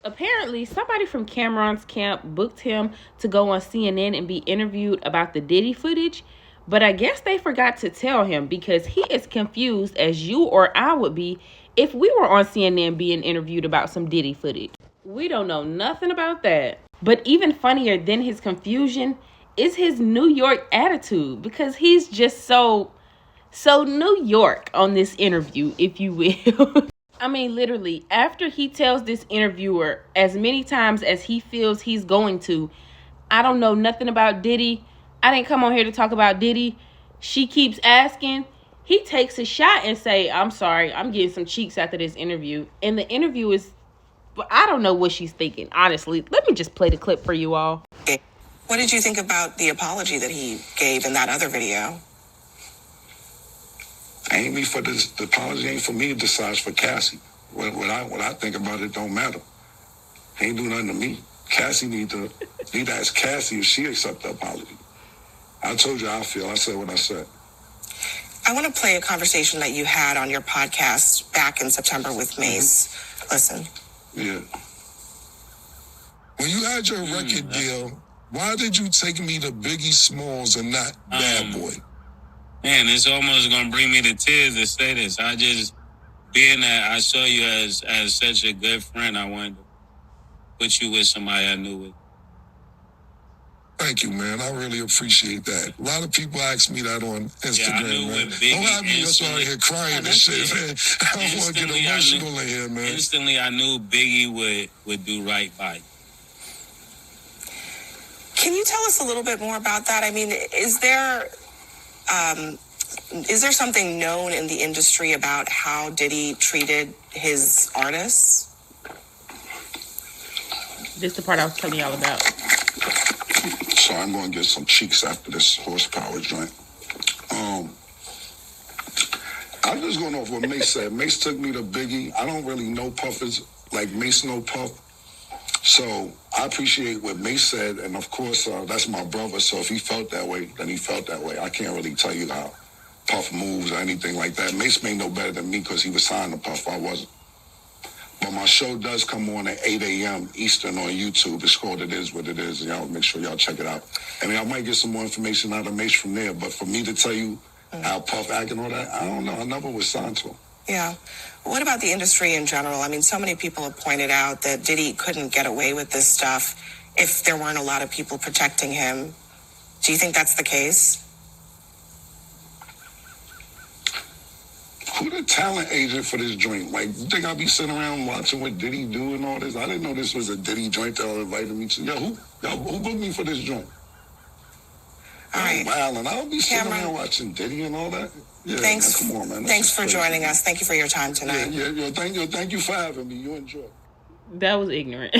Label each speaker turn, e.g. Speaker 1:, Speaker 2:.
Speaker 1: Apparently, somebody from Cameron's camp booked him to go on CNN and be interviewed about the Diddy footage, but I guess they forgot to tell him because he is confused as you or I would be if we were on CNN being interviewed about some Diddy footage. We don't know nothing about that. But even funnier than his confusion is his New York attitude because he's just so New York on this interview, if you will. I mean, literally, after he tells this interviewer as many times as he feels he's going to, I don't know nothing about Diddy. I didn't come on here to talk about Diddy. She keeps asking. He takes a shot and say, I'm sorry, I'm getting some cheeks after this interview. And the interview is, I don't know what she's thinking, honestly. Let me just play the clip for you all.
Speaker 2: What did you think about the apology that he gave in that other video?
Speaker 3: Ain't me for this. The apology ain't for me to decide, it's for Cassie. What I think about it don't matter. Ain't do nothing to me. Cassie need to ask Cassie if she accept the apology. I told you how I feel. I said what I said.
Speaker 2: I want to play a conversation that you had on your podcast back in September with Mace. Listen.
Speaker 3: Yeah.
Speaker 4: When you had your record deal, why did you take me to Biggie Smalls and not Bad Boy?
Speaker 5: Man, it's almost gonna bring me to tears to say this. I just, being that I saw you as such a good friend, I wanted to put you with somebody I knew with.
Speaker 4: Thank you, man. I really appreciate that. A lot of people ask me that on Instagram, man. Don't have me just out here crying and shit, man. I don't want to get emotional in here, man.
Speaker 5: Instantly, I knew Biggie would do right by you.
Speaker 2: Can you tell us a little bit more about that? I mean, is there something known in the industry about how Diddy treated his artists?
Speaker 1: This is the part I was telling y'all about.
Speaker 3: So I'm going to get some cheeks after this horsepower joint. I'm just going off what Mace said. Mace took me to Biggie. I don't really know Puffers like Mace know Puff. So I appreciate what Mace said. And of course, that's my brother. So if he felt that way, then he felt that way. I can't really tell you how Puff moves or anything like that. Mace may know better than me because he was signed to Puff. I wasn't. But my show does come on at 8 a.m. Eastern on YouTube. It's called It Is What It Is. Y'all make sure y'all check it out. I mean, I might get some more information out of Mace from there. But for me to tell you how Puff act and all that, I don't know. I never was signed to him.
Speaker 2: Yeah. What about the industry in general? I mean, so many people have pointed out that Diddy couldn't get away with this stuff if there weren't a lot of people protecting him. Do you think that's the case?
Speaker 3: Who the talent agent for this joint? Like, you think I'll be sitting around watching what Diddy do and all this? I didn't know this was a Diddy joint that invited me to. Yo, who booked me for this joint?
Speaker 2: All right.
Speaker 3: Wow, and I'll be sitting
Speaker 2: Cameron,
Speaker 3: around watching Diddy and all that. Yeah,
Speaker 2: thanks.
Speaker 3: Man, come on, man.
Speaker 2: Thanks for joining us. Thank you for your time tonight.
Speaker 3: Yeah. Thank you for having me. You enjoy.
Speaker 1: That was ignorant.